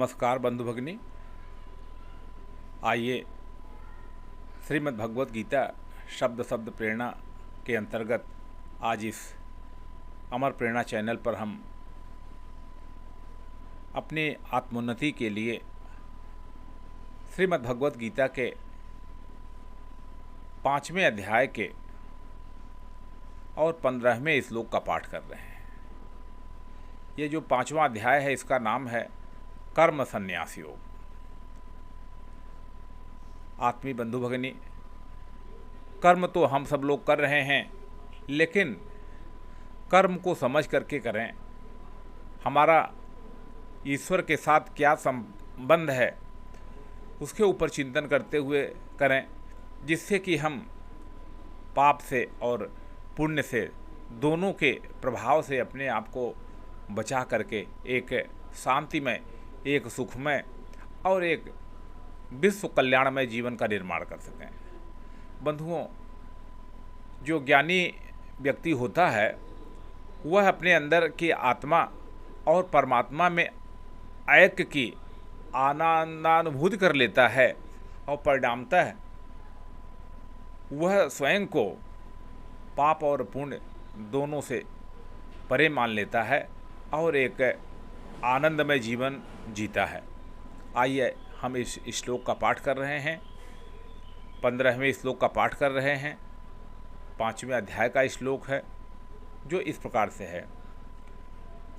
नमस्कार बंधु भगिनी। आइए श्रीमद् भगवत गीता शब्द शब्द प्रेरणा के अंतर्गत आज इस अमर प्रेरणा चैनल पर हम अपनी आत्मोन्नति के लिए श्रीमद् भगवत गीता के 5वें अध्याय के और 15वें श्लोक का पाठ कर रहे हैं। ये जो 5वां अध्याय है इसका नाम है कर्म संन्यास योग। आत्मीय बंधु भगिनी, कर्म तो हम सब लोग कर रहे हैं, लेकिन कर्म को समझ करके करें। हमारा ईश्वर के साथ क्या संबंध है उसके ऊपर चिंतन करते हुए करें, जिससे कि हम पाप से और पुण्य से दोनों के प्रभाव से अपने आप को बचा करके एक शांतिमय, एक सुखमय और एक विश्व कल्याणमय जीवन का निर्माण कर सकें। बंधुओं, जो ज्ञानी व्यक्ति होता है वह अपने अंदर की आत्मा और परमात्मा में ऐक्य की आनंदानुभूति कर लेता है और परिणामतः वह स्वयं को पाप और पुण्य दोनों से परे मान लेता है और एक आनंदमय जीवन जीता है। आइए हम इस श्लोक का पाठ कर रहे हैं, 15वें श्लोक का पाठ कर रहे हैं। 5वें अध्याय का श्लोक है जो इस प्रकार से है।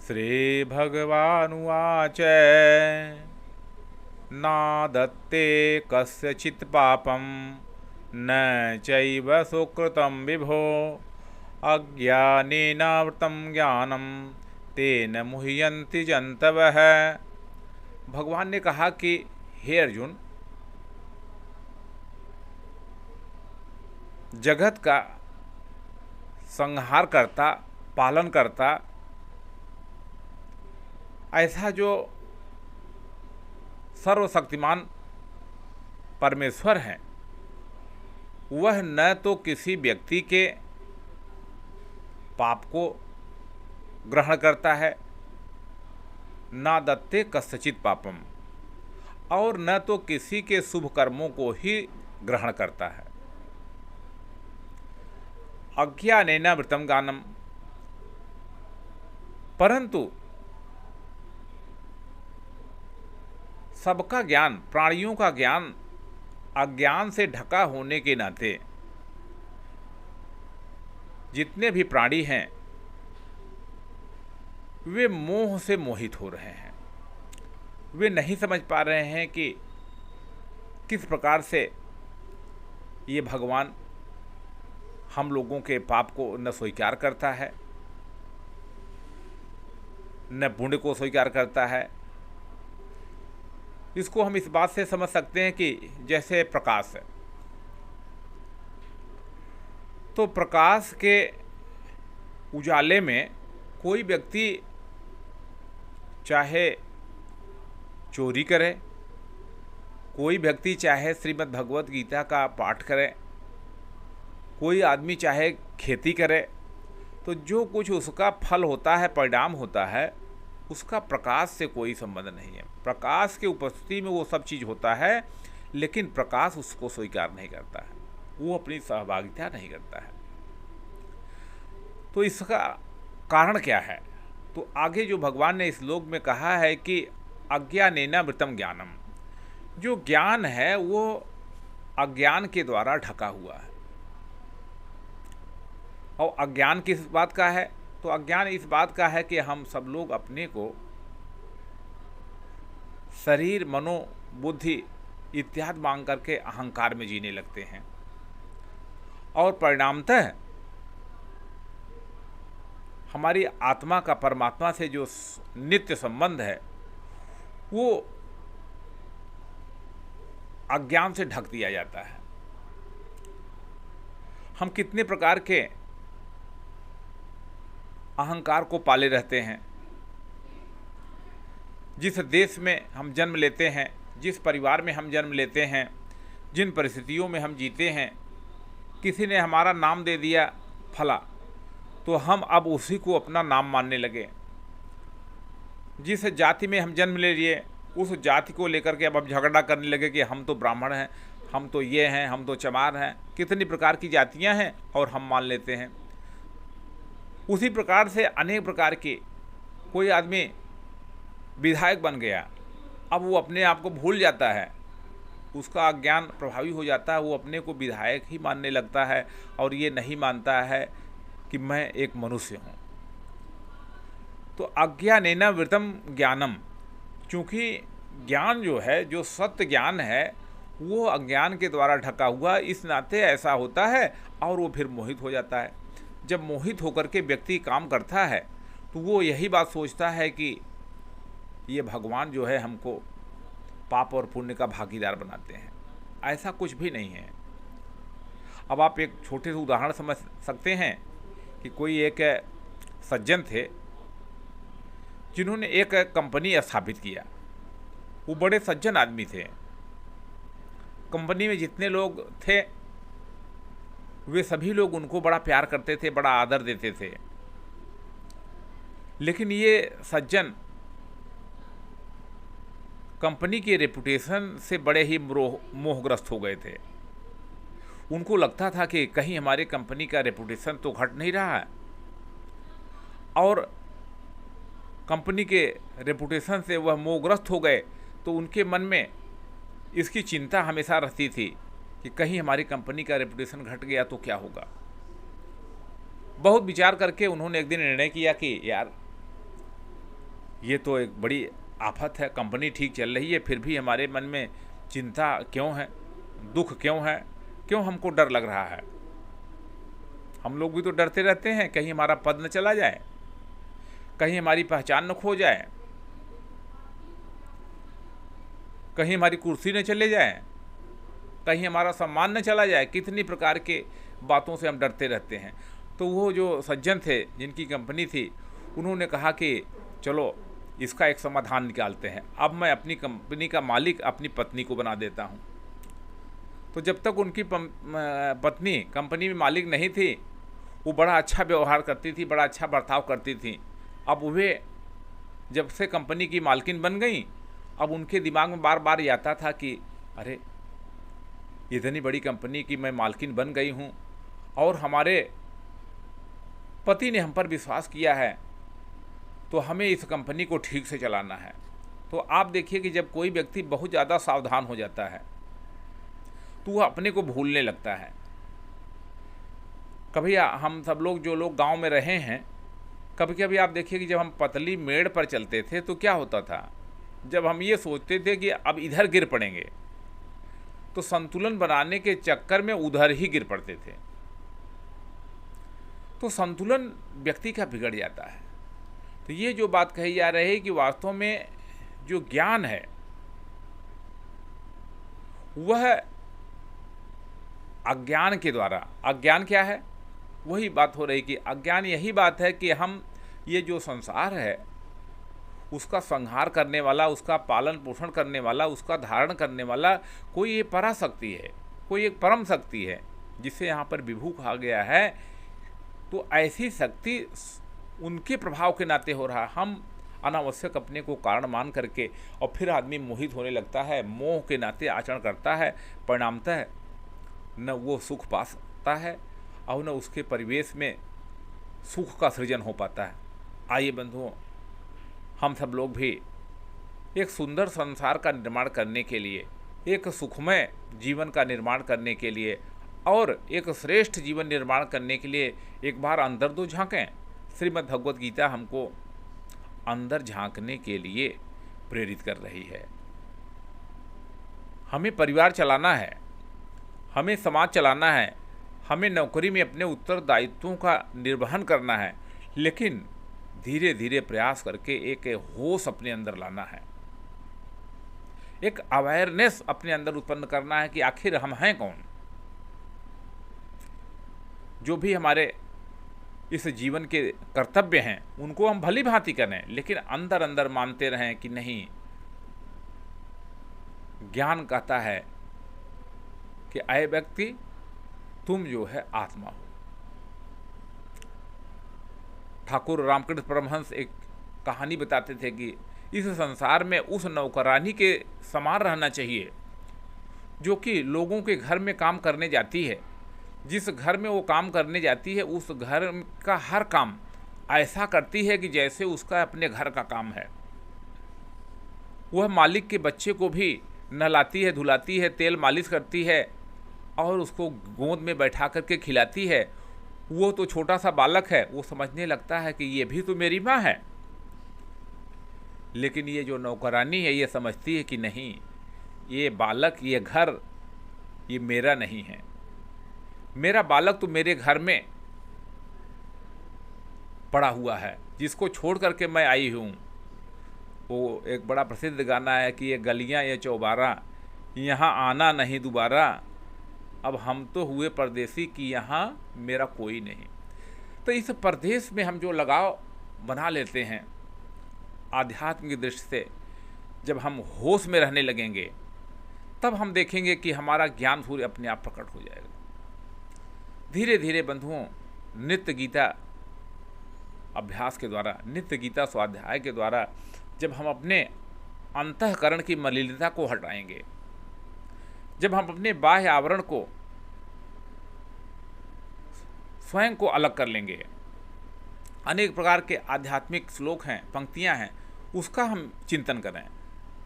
श्री भगवानुवाच नादत्ते कस्यचित् पापं न चैव सुकृतं विभो अज्ञानेनावृतं ज्ञानं तेन मुह्यन्ति जन्तवः। भगवान ने कहा कि हे अर्जुन, जगत का संहार करता, पालन करता ऐसा जो सर्वशक्तिमान परमेश्वर है, वह न तो किसी व्यक्ति के पाप को ग्रहण करता है, ना दत्ते कस्यचित् पापम, और न तो किसी के शुभ कर्मों को ही ग्रहण करता है। अज्ञानेन वृतं ज्ञानम, परंतु सबका ज्ञान, प्राणियों का ज्ञान अज्ञान से ढका होने के नाते जितने भी प्राणी हैं वे मोह से मोहित हो रहे हैं। वे नहीं समझ पा रहे हैं कि किस प्रकार से ये भगवान हम लोगों के पाप को न स्वीकार करता है, न पुण्य को स्वीकार करता है। इसको हम इस बात से समझ सकते हैं कि जैसे प्रकाश है, तो प्रकाश के उजाले में कोई व्यक्ति चाहे चोरी करे, कोई व्यक्ति चाहे श्रीमद् भगवत गीता का पाठ करे, कोई आदमी चाहे खेती करे, तो जो कुछ उसका फल होता है, परिणाम होता है, उसका प्रकाश से कोई संबंध नहीं है। प्रकाश के उपस्थिति में वो सब चीज़ होता है, लेकिन प्रकाश उसको स्वीकार नहीं करता है, वो अपनी सहभागिता नहीं करता है। तो इसका कारण क्या है? तो आगे जो भगवान ने इस श्लोक में कहा है कि अज्ञानेन वृतं ज्ञानम, जो ज्ञान है वो अज्ञान के द्वारा ढका हुआ है। और अज्ञान किस बात का है? तो अज्ञान इस बात का है कि हम सब लोग अपने को शरीर, मनो, बुद्धि इत्यादि मांग करके अहंकार में जीने लगते हैं, और परिणामतः हमारी आत्मा का परमात्मा से जो नित्य संबंध है वो अज्ञान से ढक दिया जाता है। हम कितने प्रकार के अहंकार को पाले रहते हैं। जिस देश में हम जन्म लेते हैं, जिस परिवार में हम जन्म लेते हैं, जिन परिस्थितियों में हम जीते हैं, किसी ने हमारा नाम दे दिया फला, तो हम अब उसी को अपना नाम मानने लगे। जिस जाति में हम जन्म ले लिए उस जाति को लेकर के अब हम झगड़ा करने लगे कि हम तो ब्राह्मण हैं, हम तो ये हैं, हम तो चमार हैं। कितनी प्रकार की जातियां हैं और हम मान लेते हैं। उसी प्रकार से अनेक प्रकार के, कोई आदमी विधायक बन गया, अब वो अपने आप को भूल जाता है, उसका अज्ञान प्रभावी हो जाता है, वो अपने को विधायक ही मानने लगता है और ये नहीं मानता है कि मैं एक मनुष्य हूँ। तो अज्ञानेन वृतम ज्ञानम, चूँकि ज्ञान जो है, जो सत्य ज्ञान है, वो अज्ञान के द्वारा ढका हुआ, इस नाते ऐसा होता है और वो फिर मोहित हो जाता है। जब मोहित होकर के व्यक्ति काम करता है तो वो यही बात सोचता है कि ये भगवान जो है हमको पाप और पुण्य का भागीदार बनाते हैं। ऐसा कुछ भी नहीं है। अब आप एक छोटे से उदाहरण समझ सकते हैं कि कोई एक सज्जन थे जिन्होंने एक कंपनी स्थापित किया। वो बड़े सज्जन आदमी थे। कंपनी में जितने लोग थे वे सभी लोग उनको बड़ा प्यार करते थे, बड़ा आदर देते थे। लेकिन ये सज्जन कंपनी के रेपुटेशन से बड़े ही मोहग्रस्त हो गए थे। उनको लगता था कि कहीं हमारे कंपनी का रेपुटेशन तो घट नहीं रहा है, और कंपनी के रेपुटेशन से वह मोहग्रस्त हो गए तो उनके मन में इसकी चिंता हमेशा रहती थी कि कहीं हमारी कंपनी का रेपुटेशन घट गया तो क्या होगा। बहुत विचार करके उन्होंने एक दिन निर्णय किया कि यार ये तो एक बड़ी आफत है, कंपनी ठीक चल रही है फिर भी हमारे मन में चिंता क्यों है, दुख क्यों है, क्यों हमको डर लग रहा है। हम लोग भी तो डरते रहते हैं, कहीं हमारा पद न चला जाए, कहीं हमारी पहचान न खो जाए, कहीं हमारी कुर्सी न चले जाए, कहीं हमारा सम्मान न चला जाए। कितनी प्रकार के बातों से हम डरते रहते हैं। तो वो जो सज्जन थे जिनकी कंपनी थी, उन्होंने कहा कि चलो इसका एक समाधान निकालते हैं। अब मैं अपनी कंपनी का मालिक अपनी पत्नी को बना देता हूँ। तो जब तक उनकी पत्नी कंपनी में मालिक नहीं थी, वो बड़ा अच्छा व्यवहार करती थी, बड़ा अच्छा बर्ताव करती थी। अब वे जब से कंपनी की मालकिन बन गई, अब उनके दिमाग में बार बार ये आता था कि अरे इतनी बड़ी कंपनी की मैं मालकिन बन गई हूँ और हमारे पति ने हम पर विश्वास किया है, तो हमें इस कंपनी को ठीक से चलाना है। तो आप देखिए कि जब कोई व्यक्ति बहुत ज़्यादा सावधान हो जाता है तो वह अपने को भूलने लगता है। कभी हम सब लोग जो लोग गांव में रहे हैं, कभी कभी आप देखिए कि जब हम पतली मेड़ पर चलते थे तो क्या होता था, जब हम ये सोचते थे कि अब इधर गिर पड़ेंगे तो संतुलन बनाने के चक्कर में उधर ही गिर पड़ते थे। तो संतुलन व्यक्ति का बिगड़ जाता है। तो ये जो बात कही जा रही है कि वास्तव में जो ज्ञान है वह अज्ञान के द्वारा, अज्ञान क्या है, वही बात हो रही कि अज्ञान यही बात है कि हम ये जो संसार है उसका संहार करने वाला, उसका पालन पोषण करने वाला, उसका धारण करने वाला कोई ये पराशक्ति है, कोई एक परम शक्ति है जिसे यहाँ पर विभू कहा गया है। तो ऐसी शक्ति उनके प्रभाव के नाते हो रहा। हम अनावश्यक अपने को कारण मान करके और फिर आदमी मोहित होने लगता है, मोह के नाते आचरण करता है, परिणामतः न वो सुख पा सकता है और न उसके परिवेश में सुख का सृजन हो पाता है। आइए बंधुओं, हम सब लोग भी एक सुंदर संसार का निर्माण करने के लिए, एक सुखमय जीवन का निर्माण करने के लिए और एक श्रेष्ठ जीवन निर्माण करने के लिए एक बार अंदर तो झांकें। श्रीमद् भगवत गीता हमको अंदर झांकने के लिए प्रेरित कर रही है। हमें परिवार चलाना है, हमें समाज चलाना है, हमें नौकरी में अपने उत्तरदायित्वों का निर्वहन करना है, लेकिन धीरे धीरे प्रयास करके एक होश अपने अंदर लाना है, एक अवेयरनेस अपने अंदर उत्पन्न करना है कि आखिर हम हैं कौन। जो भी हमारे इस जीवन के कर्तव्य हैं उनको हम भली भांति करें, लेकिन अंदर अंदर मानते रहें कि नहीं, ज्ञान कहता है कि आए व्यक्ति तुम जो है आत्मा हो। ठाकुर रामकृष्ण परमहंस एक कहानी बताते थे कि इस संसार में उस नौकरानी के समान रहना चाहिए जो कि लोगों के घर में काम करने जाती है। जिस घर में वो काम करने जाती है उस घर का हर काम ऐसा करती है कि जैसे उसका अपने घर का काम है। वह मालिक के बच्चे को भी नहलाती है, धुलाती है, तेल मालिश करती है और उसको गोद में बैठा करके खिलाती है। वो तो छोटा सा बालक है, वो समझने लगता है कि ये भी तो मेरी माँ है। लेकिन ये जो नौकरानी है ये समझती है कि नहीं, ये बालक, ये घर, ये मेरा नहीं है। मेरा बालक तो मेरे घर में पड़ा हुआ है, जिसको छोड़ करके मैं आई हूँ। वो एक बड़ा प्रसिद्ध गाना है कि ये गलियाँ ये चौबारा, यहाँ आना नहीं दोबारा, अब हम तो हुए परदेसी कि यहाँ मेरा कोई नहीं। तो इस परदेश में हम जो लगाव बना लेते हैं आध्यात्म की दृष्टि से, जब हम होश में रहने लगेंगे तब हम देखेंगे कि हमारा ज्ञान सूर्य अपने आप प्रकट हो जाएगा। धीरे धीरे बंधुओं, नित्य गीता अभ्यास के द्वारा, नित्य गीता स्वाध्याय के द्वारा जब हम अपने अंतःकरण की मलिनता को हटाएंगे, जब हम अपने बाह्य आवरण को स्वयं को अलग कर लेंगे, अनेक प्रकार के आध्यात्मिक श्लोक हैं, पंक्तियां हैं, उसका हम चिंतन करें।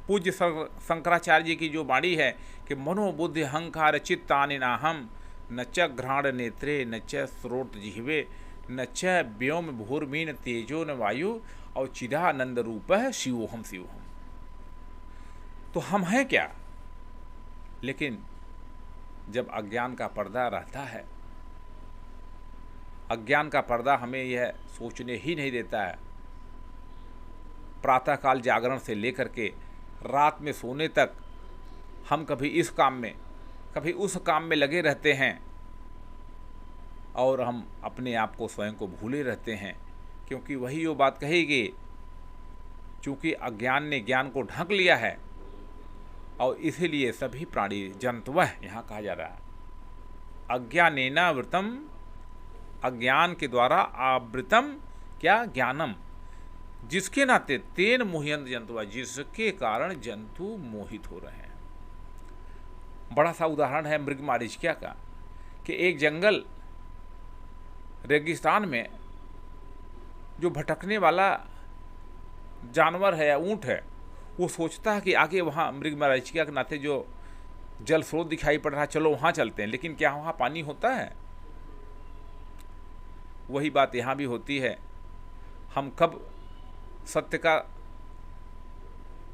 पूज्य शंकराचार्य जी की जो वाणी है कि मनोबुद्धि अहंकार चित्तानि नाहम न च घ्राण नेत्रे न च स्रोत जिह्वे न च व्योम भूर्मीन तेजो न वायु और चिदानंद रूप शिवोहम शिवोहम। तो हम हैं क्या? लेकिन जब अज्ञान का पर्दा रहता है, अज्ञान का पर्दा हमें यह सोचने ही नहीं देता है। प्रातःकाल जागरण से लेकर के रात में सोने तक हम कभी इस काम में कभी उस काम में लगे रहते हैं और हम अपने आप को स्वयं को भूले रहते हैं, क्योंकि वही वो बात कहेगी, चूँकि अज्ञान ने ज्ञान को ढक लिया है और इसीलिए सभी प्राणी जंतवः यहाँ कहा जा रहा है अज्ञानेनावृतम, अज्ञान के द्वारा आवृतम क्या ज्ञानम, जिसके नाते तेन मोह्यंत जंतुआ, जिसके कारण जंतु मोहित हो रहे हैं। बड़ा सा उदाहरण है मृगमारीचिका का कि एक जंगल रेगिस्तान में जो भटकने वाला जानवर है या ऊँट है, वो सोचता है कि आगे वहाँ मृगमारीचिका के नाते जो जल स्रोत दिखाई पड़ रहा है, चलो वहाँ चलते हैं। लेकिन क्या वहाँ पानी होता है? वही बात यहाँ भी होती है। हम कब सत्य का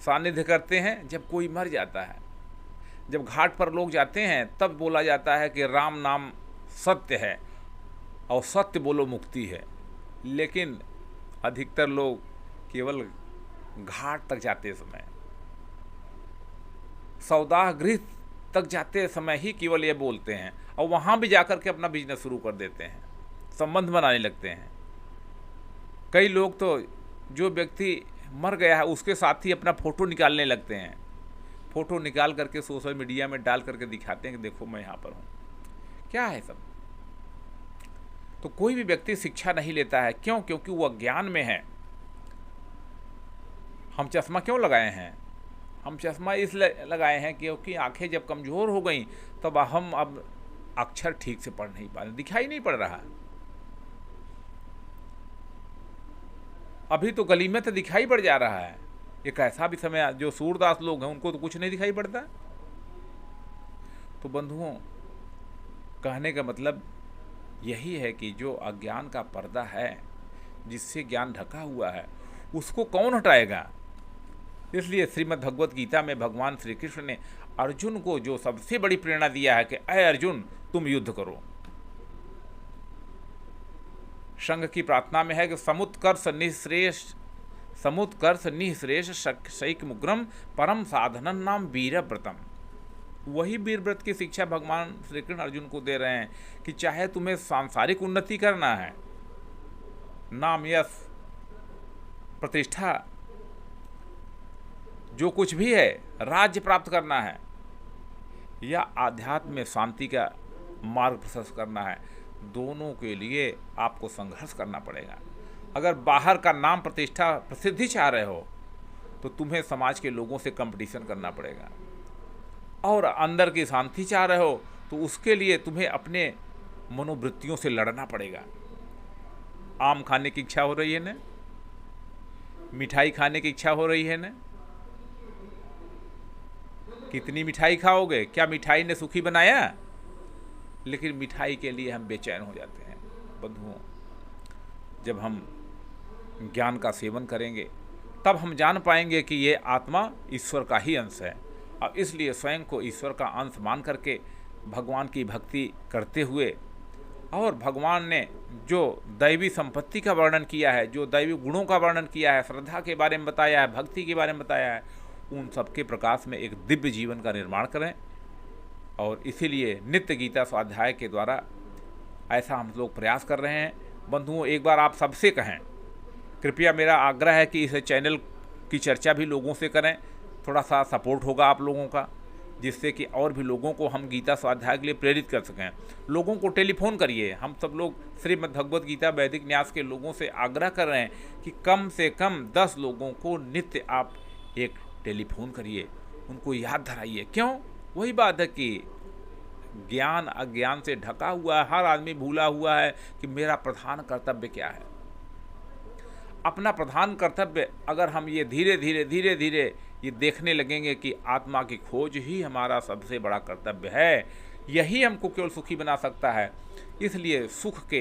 सानिध्य करते हैं? जब कोई मर जाता है। जब घाट पर लोग जाते हैं तब बोला जाता है कि राम नाम सत्य है और सत्य बोलो मुक्ति है। लेकिन अधिकतर लोग केवल घाट तक जाते समय, सौदाह गृह तक जाते समय ही केवल ये बोलते हैं और वहाँ भी जाकर के अपना बिजनेस शुरू कर देते हैं, संबंध बनाने लगते हैं। कई लोग तो जो व्यक्ति मर गया है उसके साथ ही अपना फ़ोटो निकालने लगते हैं, फ़ोटो निकाल करके सोशल मीडिया में डाल करके दिखाते हैं कि देखो मैं यहाँ पर हूँ। क्या है सब? तो कोई भी व्यक्ति शिक्षा नहीं लेता है। क्यों? क्योंकि वो अज्ञान में है। हम चश्मा क्यों लगाए हैं? हम चश्मा इसलिए लगाए हैं क्योंकि आंखें जब कमज़ोर हो गई तब हम अब अक्षर ठीक से पढ़ नहीं पा रहे, दिखाई नहीं पड़ रहा। अभी तो गली में तो दिखाई पड़ जा रहा है। एक ऐसा भी समय जो सूरदास लोग हैं उनको तो कुछ नहीं दिखाई पड़ता। तो बंधुओं, कहने का मतलब यही है कि जो अज्ञान का पर्दा है, जिससे ज्ञान ढका हुआ है, उसको कौन हटाएगा? इसलिए श्रीमद् भगवत गीता में भगवान श्री कृष्ण ने अर्जुन को जो सबसे बड़ी प्रेरणा दिया है कि अय अर्जुन तुम युद्ध करो। संघ की प्रार्थना में है कि समुत्कर्ष निःश्रेष शैक मुग्रम परम साधनन नाम वीरव्रतम। वही वीर व्रत की शिक्षा भगवान श्री कृष्ण अर्जुन को दे रहे हैं कि चाहे तुम्हें सांसारिक उन्नति करना है, नाम यश प्रतिष्ठा जो कुछ भी है, राज्य प्राप्त करना है, या आध्यात्म में शांति का मार्ग प्रशस्त करना है, दोनों के लिए आपको संघर्ष करना पड़ेगा। अगर बाहर का नाम प्रतिष्ठा प्रसिद्धि चाह रहे हो तो तुम्हें समाज के लोगों से कंपटीशन करना पड़ेगा। और अंदर की शांति चाह रहे हो तो उसके लिए तुम्हें अपने मनोवृत्तियों से लड़ना पड़ेगा। आम खाने की इच्छा हो रही है ना, मिठाई खाने की इच्छा हो रही है ना, कितनी मिठाई खाओगे? क्या मिठाई ने सुखी बनाया? लेकिन मिठाई के लिए हम बेचैन हो जाते हैं। बंधुओं, जब हम ज्ञान का सेवन करेंगे तब हम जान पाएंगे कि ये आत्मा ईश्वर का ही अंश है, और इसलिए स्वयं को ईश्वर का अंश मान करके भगवान की भक्ति करते हुए, और भगवान ने जो दैवी संपत्ति का वर्णन किया है, जो दैवी गुणों का वर्णन किया है, श्रद्धा के बारे में बताया है, भक्ति के बारे में बताया है, उन सबके प्रकाश में एक दिव्य जीवन का निर्माण करें। और इसीलिए नित्य गीता स्वाध्याय के द्वारा ऐसा हम लोग प्रयास कर रहे हैं। बंधुओं, एक बार आप सबसे कहें, कृपया मेरा आग्रह है कि इस चैनल की चर्चा भी लोगों से करें, थोड़ा सा सपोर्ट होगा आप लोगों का, जिससे कि और भी लोगों को हम गीता स्वाध्याय के लिए प्रेरित कर सकें। लोगों को टेलीफोन करिए। हम सब लोग श्रीमद् भगवद गीता वैदिक न्यास के लोगों से आग्रह कर रहे हैं कि कम से कम 10 लोगों को नित्य आप एक टेलीफोन करिए, उनको याद धराइए। क्यों? वही बात है कि ज्ञान अज्ञान से ढका हुआ है, हर आदमी भूला हुआ है कि मेरा प्रधान कर्तव्य क्या है। अपना प्रधान कर्तव्य अगर हम ये धीरे धीरे ये देखने लगेंगे कि आत्मा की खोज ही हमारा सबसे बड़ा कर्तव्य है, यही हमको केवल सुखी बना सकता है। इसलिए सुख के